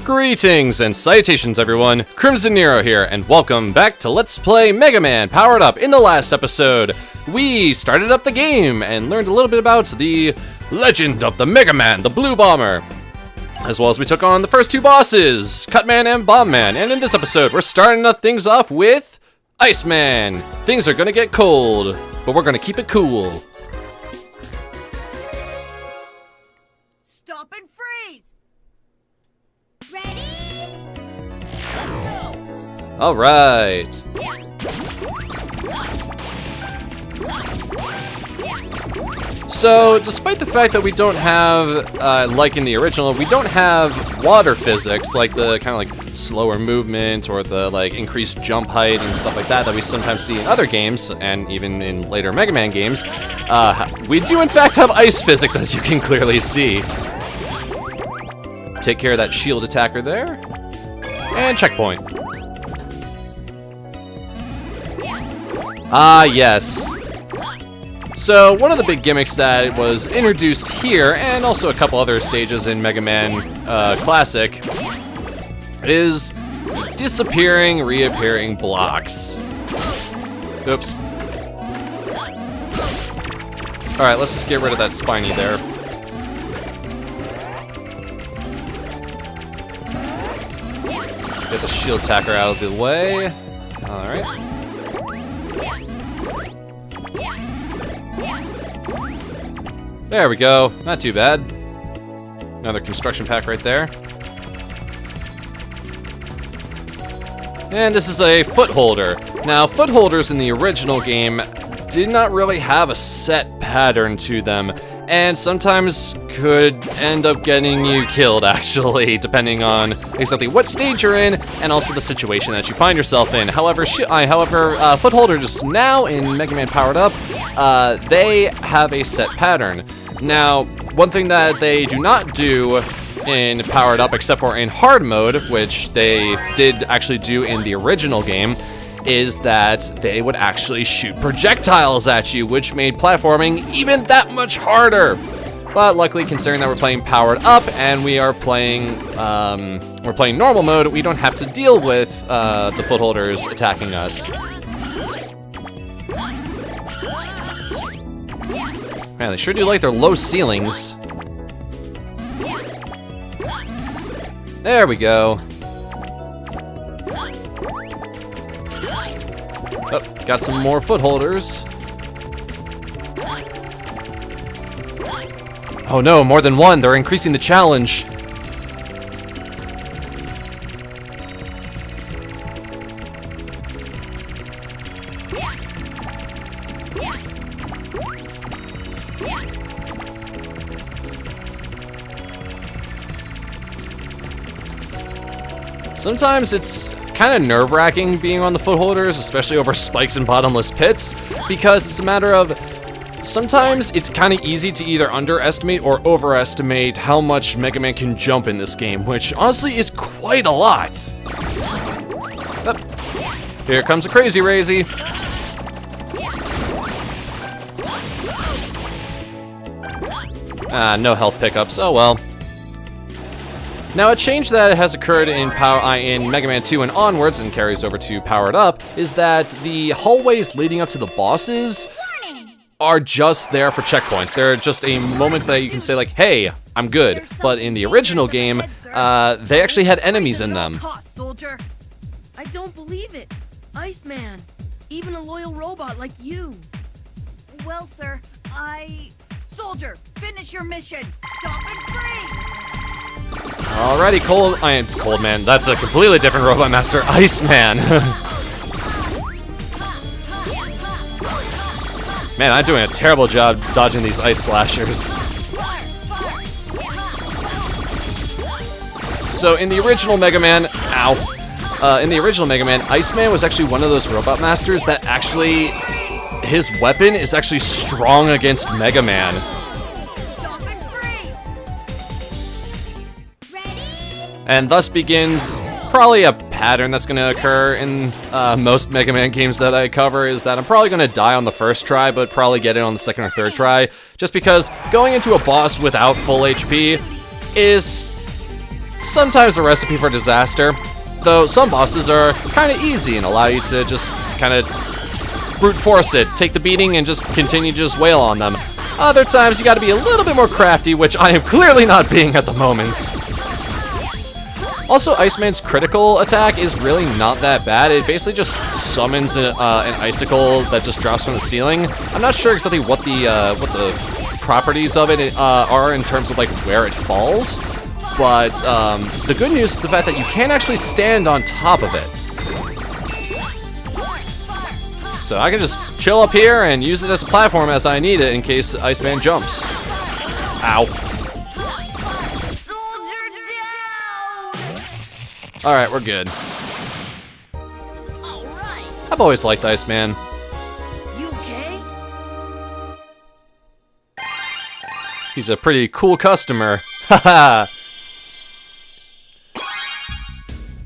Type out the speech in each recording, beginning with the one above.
Greetings and salutations everyone, Crimson Nero here, and welcome back to Let's Play Mega Man Powered Up. In the last episode, we started up the game and learned a little bit about the legend of the Mega Man, the Blue Bomber. As well as we took on the first two bosses, Cutman and Bombman, and in this episode, we're starting up things off with Iceman. Things are gonna get cold, but we're gonna keep it cool. Stop and freeze! Ready? Let's go! All right. So, despite the fact that we don't have, like in the original, we don't have water physics, like the kind of like slower movement or the like increased jump height and stuff like that that we sometimes see in other games, and even in later Mega Man games, we do in fact have ice physics, as you can clearly see. Take care of that shield attacker there. And checkpoint. Ah, yes. So, one of the big gimmicks that was introduced here, and also a couple other stages in Mega Man Classic, is disappearing, reappearing blocks. Oops. Alright, let's just get rid of that spiny there. Get the shield attacker out of the way. Alright. There we go. Not too bad. Another construction pack right there. And this is a foot holder. Now, foot holders in the original game did not really have a set pattern to them, and sometimes could end up getting you killed, actually, depending on exactly what stage you're in, and also the situation that you find yourself in. However, foot holders now in Mega Man Powered Up, they have a set pattern. Now, one thing that they do not do in Powered Up, except for in hard mode, which they did actually do in the original game, is that they would actually shoot projectiles at you, which made platforming even that much harder. But luckily, considering that we're playing Powered Up and we are playing normal mode, we don't have to deal with the foot holders attacking us. Man, they sure do like their low ceilings. There we go. Oh, got some more foot holders. Oh no, more than one. They're increasing the challenge. Sometimes it's kind of nerve-wracking being on the foot holders, especially over spikes and bottomless pits, because it's a matter of sometimes it's kind of easy to either underestimate or overestimate how much Mega Man can jump in this game, which honestly is quite a lot. Oh, here comes a Crazy Razy. Ah, no health pickups. Oh well. Now, a change that has occurred in Mega Man 2 and onwards, and carries over to Powered Up, is that the hallways leading up to the bosses are just there for checkpoints. They're just a moment that you can say like, hey, I'm good. But in the original game, they actually had enemies in them. Soldier. I don't believe it. Iceman. Even a loyal robot like you. Well, sir, Soldier, finish your mission. Stop and freeze! Alrighty, Cold Man. That's a completely different Robot Master, Iceman. Man, I'm doing a terrible job dodging these ice slashers. So in the original Mega Man, in the original Mega Man, Iceman was actually one of those Robot Masters that actually, his weapon is actually strong against Mega Man. And thus begins probably a pattern that's going to occur in most Mega Man games that I cover, is that I'm probably going to die on the first try, but probably get it on the second or third try, just because going into a boss without full HP is sometimes a recipe for disaster, though some bosses are kind of easy and allow you to just kind of brute force it, take the beating, and just continue to just wail on them. Other times you gotta be a little bit more crafty, which I am clearly not being at the moment. Also, Iceman's critical attack is really not that bad. It basically just summons an icicle that just drops from the ceiling. I'm not sure exactly what the properties of it are in terms of like where it falls, but the good news is the fact that you can actually stand on top of it. So I can just chill up here and use it as a platform as I need it in case Iceman jumps. Ow. Alright, we're good. I've always liked Iceman. You okay? He's a pretty cool customer. Haha.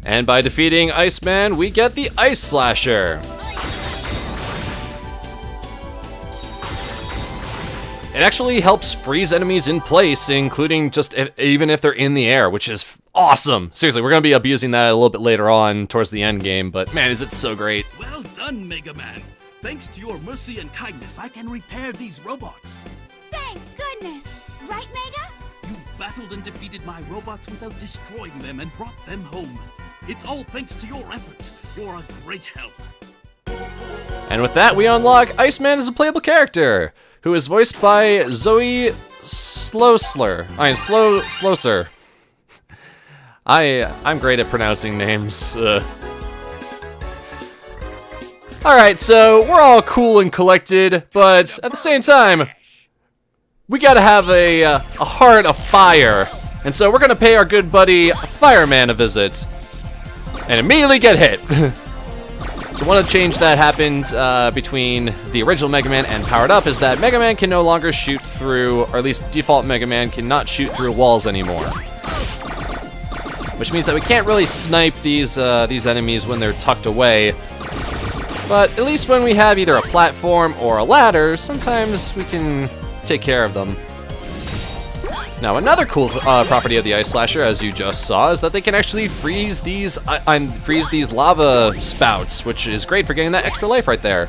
And by defeating Iceman, we get the Ice Slasher. It actually helps freeze enemies in place, including just even if they're in the air, which is awesome. Seriously, we're going to be abusing that a little bit later on towards the end game, but man, is it so great. Well done, Mega Man. Thanks to your mercy and kindness, I can repair these robots. Thank goodness! Right, Mega? You battled and defeated my robots without destroying them and brought them home. It's all thanks to your efforts. You're a great help. And with that, we unlock Iceman as a playable character, who is voiced by Zoe Slosler. Slosser. I'm great at pronouncing names. Alright, so we're all cool and collected, but at the same time, we gotta have a heart of fire. And so we're gonna pay our good buddy Fireman a visit. And immediately get hit. So one of the changes that happened between the original Mega Man and Powered Up is that Mega Man can no longer shoot through, or at least default Mega Man cannot shoot through walls anymore. Which means that we can't really snipe these enemies when they're tucked away. But at least when we have either a platform or a ladder, sometimes we can take care of them. Now, another cool property of the Ice Slasher, as you just saw, is that they can actually freeze these lava spouts, which is great for getting that extra life right there.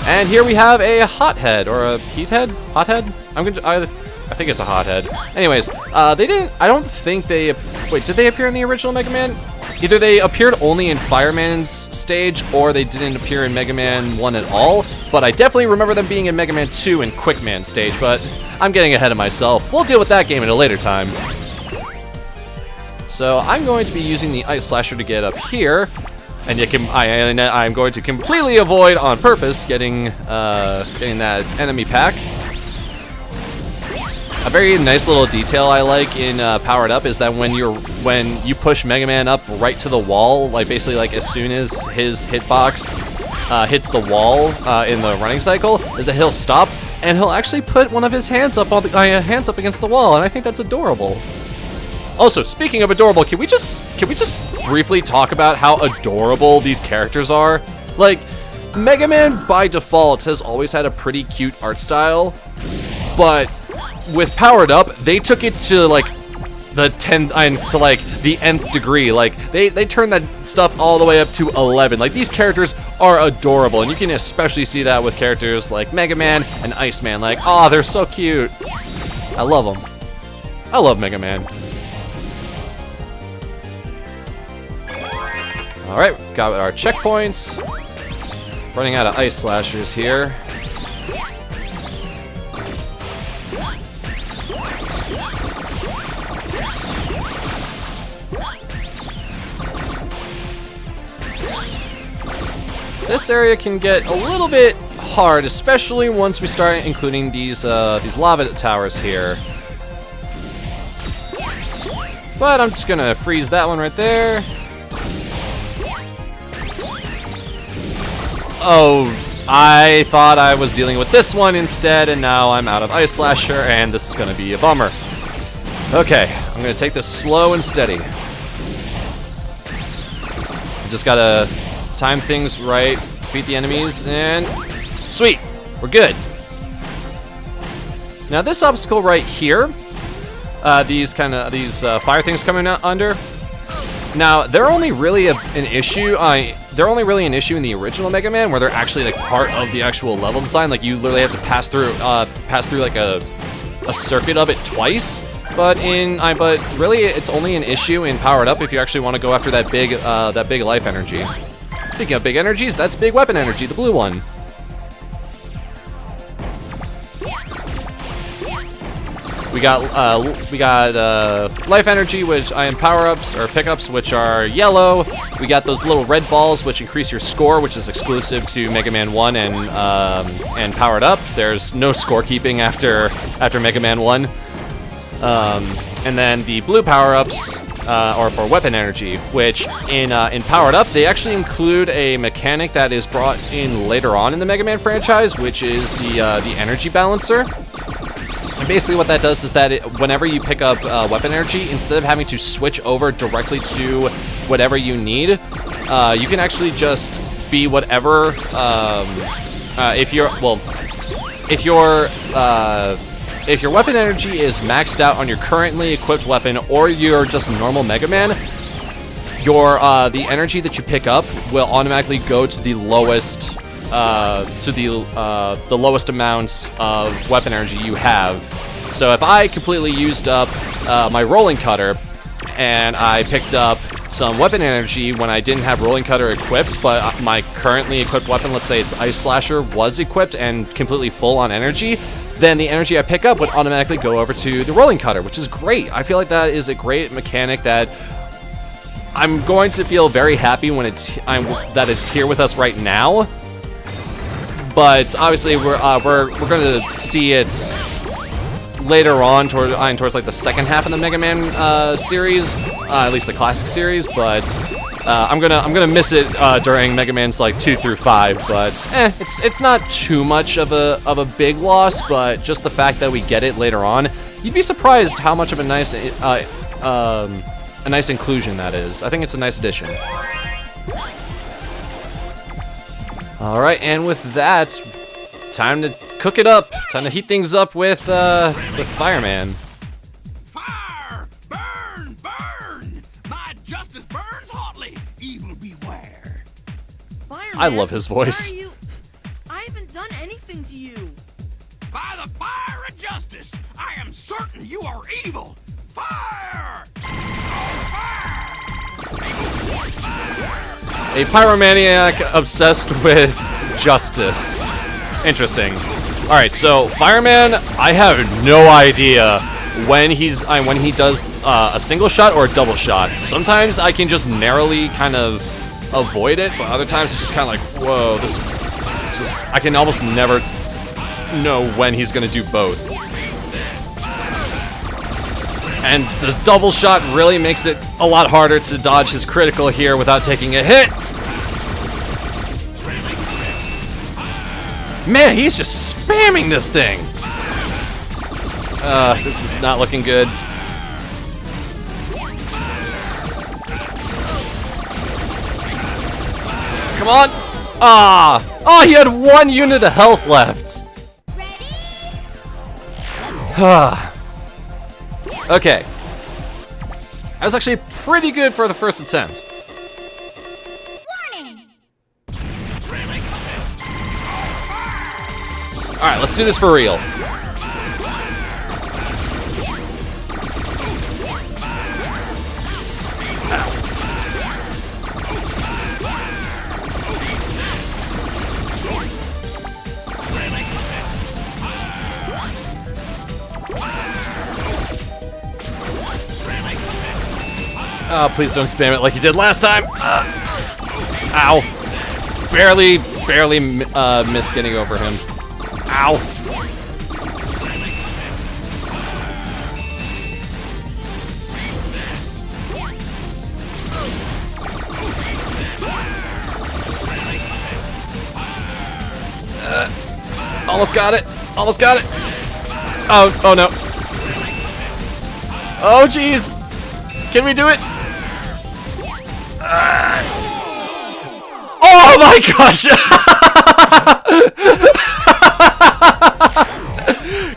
And here we have a hothead, or a heat head? Hothead? I think it's a hothead. Anyways, they didn't. I don't think they. Wait, did they appear in the original Mega Man? Either they appeared only in Fireman's stage, or they didn't appear in Mega Man 1 at all. But I definitely remember them being in Mega Man 2 and Quickman stage, but I'm getting ahead of myself. We'll deal with that game at a later time. So I'm going to be using the Ice Slasher to get up here, and I'm going to completely avoid on purpose getting that enemy pack. A very nice little detail I like in Powered Up is that when you push Mega Man up right to the wall, like basically like as soon as his hitbox hits the wall in the running cycle, is that he'll stop and he'll actually put one of his hands up on the hands up against the wall, and I think that's adorable. Also, speaking of adorable, can we just briefly talk about how adorable these characters are? Like, Mega Man by default has always had a pretty cute art style, but with Powered Up, they took it to like the nth degree. Like they turned that stuff all the way up to 11. Like, these characters are adorable, and you can especially see that with characters like Mega Man and Iceman. Like, oh, they're so cute. I love them. I love Mega Man. All right, got our checkpoints. Running out of Ice Slashers here. This area can get a little bit hard, especially once we start including these lava towers here. But I'm just gonna freeze that one right there. Oh, I thought I was dealing with this one instead, and now I'm out of Ice Slasher, and this is gonna be a bummer. Okay, I'm gonna take this slow and steady. Just gotta time things right, defeat the enemies, and sweet, we're good. Now this obstacle right here, these fire things coming out under. Now, they're only really an issue. They're only really an issue in the original Mega Man, where they're actually like part of the actual level design. Like you literally have to pass through like a circuit of it twice. But really, it's only an issue in Powered Up if you actually want to go after that big life energy. Speaking of big energies, that's big weapon energy, the blue one. We got life energy, which I am power-ups or pickups, which are yellow. We got those little red balls, which increase your score, which is exclusive to Mega Man 1 and Powered Up. There's no scorekeeping after Mega Man 1. And then the blue power-ups are for weapon energy, which in Powered Up they actually include a mechanic that is brought in later on in the Mega Man franchise, which is the energy balancer. And basically what that does is that whenever you pick up weapon energy, instead of having to switch over directly to whatever you need, you can actually just be whatever. If your weapon energy is maxed out on your currently equipped weapon, or you're just normal Mega Man, the energy that you pick up will automatically go to the lowest. The lowest amount of weapon energy you have. So if I completely used up my rolling cutter and I picked up some weapon energy when I didn't have rolling cutter equipped, but my currently equipped weapon, let's say it's Ice Slasher, was equipped and completely full on energy, then the energy I pick up would automatically go over to the rolling cutter, which is great. I feel like that is a great mechanic that I'm going to feel very happy when that it's here with us right now. But obviously, we're going to see it later on towards like the second half of the Mega Man series, at least the classic series. But I'm gonna miss it during Mega Man's like 2 through 5. But it's not too much of a big loss. But just the fact that we get it later on, you'd be surprised how much of a nice inclusion that is. I think it's a nice addition. All right, and with that, time to cook it up. Time to heat things up with Fireman. Fire! Burn! Burn! My justice burns hotly. Evil beware. Fireman, I love his voice. why are you... I haven't done anything to you. By the fire of justice, I am certain you are evil. Fire! Fire! A pyromaniac obsessed with justice. Interesting. All right, so Fireman, I have no idea when he does a single shot or a double shot. Sometimes I can just narrowly kind of avoid it, but other times it's just kind of like, whoa, I can almost never know when he's gonna do both. And the double shot really makes it a lot harder to dodge his critical here without taking a hit. Man, he's just spamming this thing. This is not looking good. Come on. Oh, he had 1 unit of health left. Okay. That was actually pretty good for the first attempt. Warning! Alright, let's do this for real. Oh, please don't spam it like you did last time. Ow. Barely missed getting over him. Ow. Almost got it. Almost got it. Oh no. Oh, jeez. Can we do it? Oh my gosh!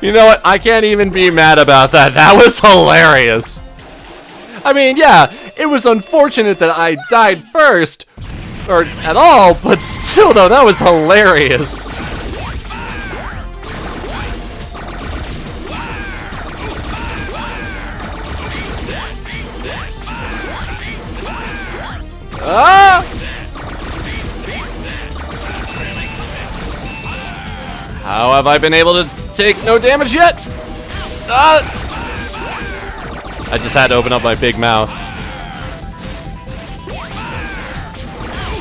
You know what? I can't even be mad about that. That was hilarious. I mean, yeah, it was unfortunate that I died first, or at all, but still, though, that was hilarious. Ah! How have I been able to take no damage yet? Ah! I just had to open up my big mouth.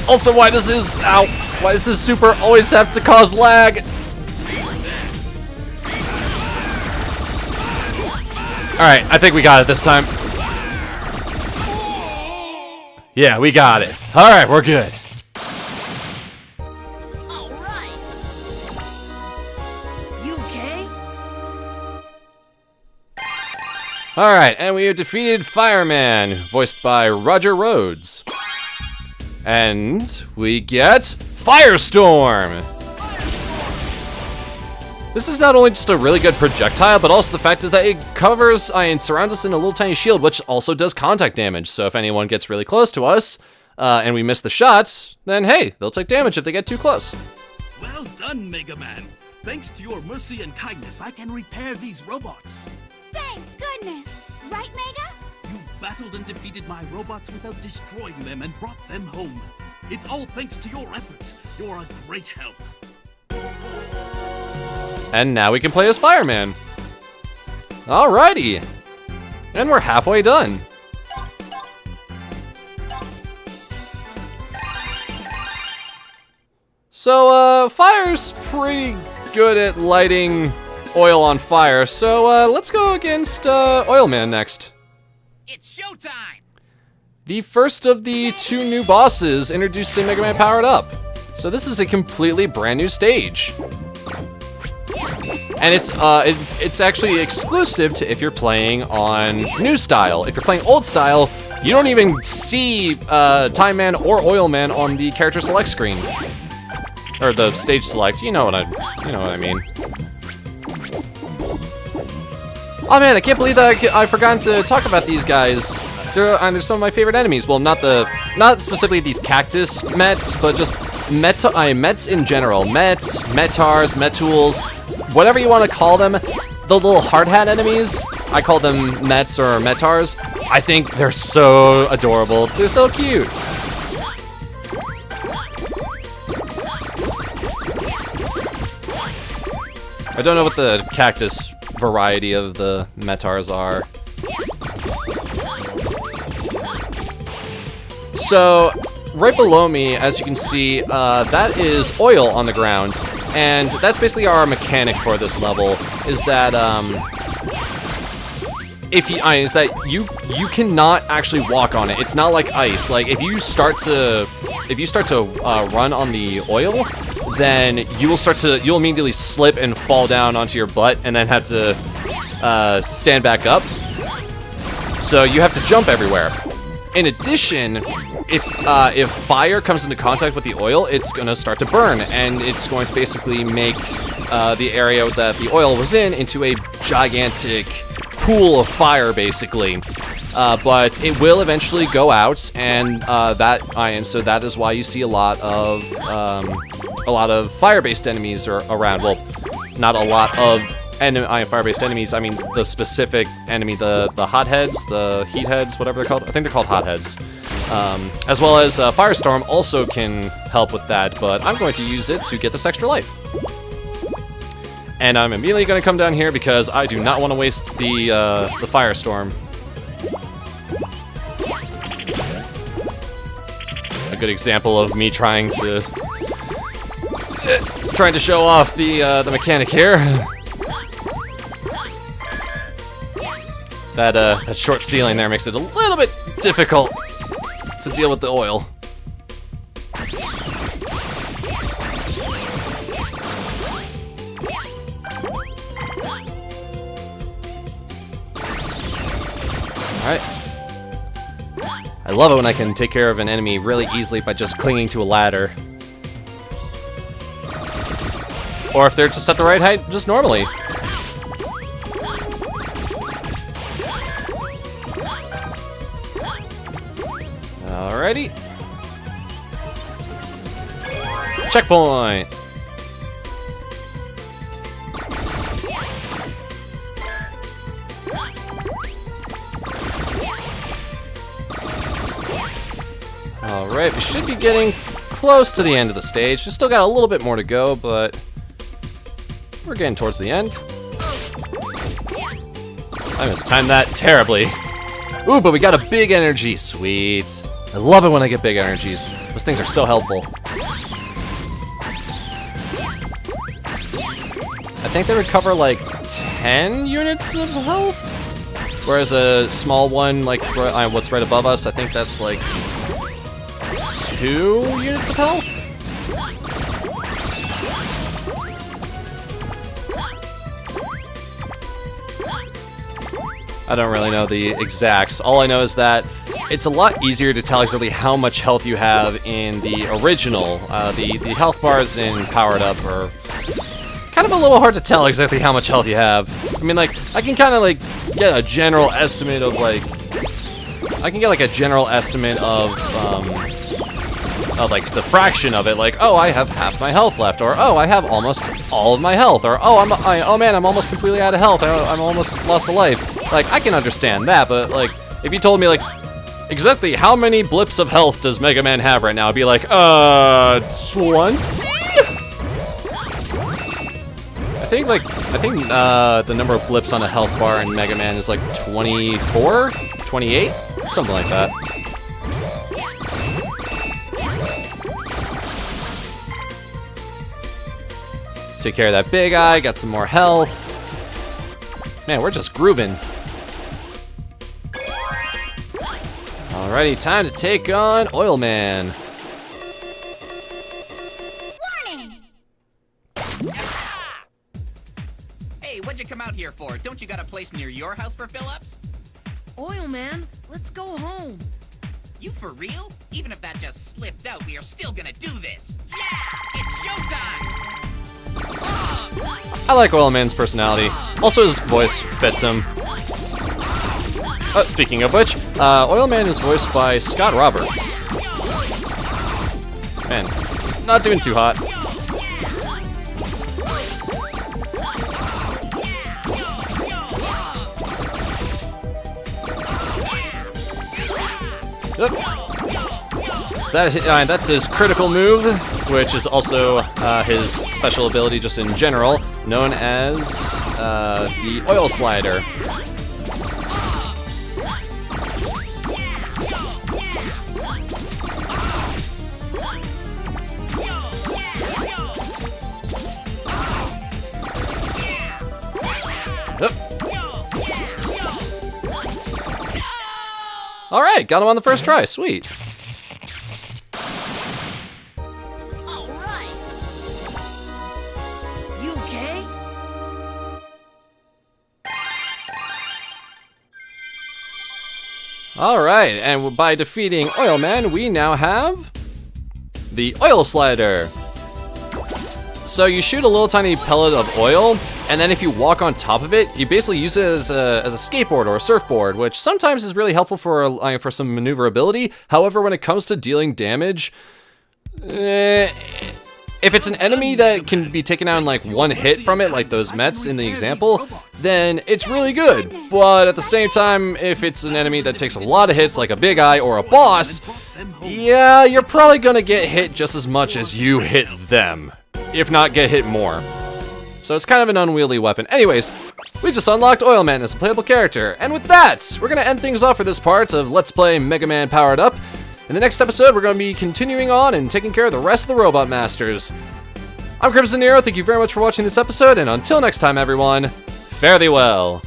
Also, why does his super always have to cause lag? Alright, I think we got it this time. Yeah, we got it. Alright, we're good. You okay? Alright, and we have defeated Fireman, voiced by Roger Rhodes. And we get Firestorm! This is not only just a really good projectile, but also the fact is that it covers and surrounds us in a little tiny shield, which also does contact damage. So if anyone gets really close to us, and we miss the shot, then hey, they'll take damage if they get too close. Well done, Mega Man. Thanks to your mercy and kindness, I can repair these robots. Thank goodness. Right, Mega? You battled and defeated my robots without destroying them and brought them home. It's all thanks to your efforts. You're a great help. And now we can play as Fireman. Alrighty. And we're halfway done. So, fire's pretty good at lighting oil on fire, so let's go against Oilman next. It's showtime! The first of the two new bosses introduced in Mega Man Powered Up. So this is a completely brand new stage. And it's actually exclusive to if you're playing on new style. If you're playing old style, you don't even see Time Man or Oil Man on the character select screen. Or the stage select, you know what I mean. Oh man, I can't believe that I forgot to talk about these guys. They're some of my favorite enemies. Well, not specifically these cactus Mets, but just Mets in general. Mets, Metars, Metools, whatever you want to call them. The little hard hat enemies, I call them Mets or Metars. I think they're so adorable. They're so cute. I don't know what the cactus variety of the Metars are. So, right below me, as you can see, that is oil on the ground, and that's basically our mechanic for this level. Is that you cannot actually walk on it. It's not like ice. Like if you start to run on the oil, then you'll immediately slip and fall down onto your butt, and then have to stand back up. So you have to jump everywhere. In addition, if fire comes into contact with the oil, it's gonna start to burn, and it's going to basically make the area that the oil was in into a gigantic pool of fire, basically. But it will eventually go out, and so that is why you see a lot of fire-based enemies around. Well, not a lot of fire-based enemies. I mean the specific enemy, the hotheads, the heat heads, whatever they're called. I think they're called hotheads. As well as Firestorm also can help with that, but I'm going to use it to get this extra life. And I'm immediately going to come down here because I do not want to waste the Firestorm. A good example of me trying to show off the mechanic here. That short ceiling there makes it a little bit difficult to deal with the oil. Alright. I love it when I can take care of an enemy really easily by just clinging to a ladder. Or if they're just at the right height, just normally. Alrighty. Checkpoint. Alright, we should be getting close to the end of the stage. We still got a little bit more to go, but we're getting towards the end. I mistimed that terribly. Ooh, but we got a big energy. Sweet. I love it when I get big energies. Those things are so helpful. I think they recover like 10 units of health, whereas a small one, like what's right above us, I think that's like 2 units of health. I don't really know the exacts. All I know is that it's a lot easier to tell exactly how much health you have in the original. The health bars in Powered Up are kind of a little hard to tell exactly how much health you have. I mean, like, I can kind of like get a general estimate of like, like the fraction of it. Like, oh, I have half my health left, or oh, I have almost all of my health, or oh, man, I'm almost completely out of health. I'm almost lost a life. Like, I can understand that, but like, if you told me like exactly how many blips of health does Mega Man have right now, I'd be like, 20. I think the number of blips on a health bar in Mega Man is like 24, 28, something like that. Take care of that big eye, got some more health. Man, we're just grooving. Alrighty, time to take on Oil Man. Warning! Hey, what'd you come out here for? Don't you got a place near your house for fill-ups? Oil Man, let's go home. You for real? Even if that just slipped out, we are still gonna do this. Yeah! It's showtime! I like Oil Man's personality. Also, his voice fits him. Oh, speaking of which, Oil Man is voiced by Scott Roberts. Man, not doing too hot. Yep. So that's his critical move, which is also his special ability just in general, known as the Oil Slider. All right, got him on the first try. Sweet. All right. You okay? All right, and by defeating Oil Man, we now have the Oil Slider. So you shoot a little tiny pellet of oil, and then if you walk on top of it, you basically use it as a skateboard or a surfboard, which sometimes is really helpful for some maneuverability. However, when it comes to dealing damage, if it's an enemy that can be taken out in like one hit from it, like those Mets in the example, then it's really good. But at the same time, if it's an enemy that takes a lot of hits, like a big eye or a boss, yeah, you're probably gonna get hit just as much as you hit them, if not get hit more. So it's kind of an unwieldy weapon. Anyways, we just unlocked Oil Man as a playable character, and with that, we're gonna end things off for this part of Let's Play Mega Man Powered Up. In the next episode, we're going to be continuing on and taking care of the rest of the Robot Masters. I'm Crimson Nero, thank you very much for watching this episode, and until next time everyone, fare thee well.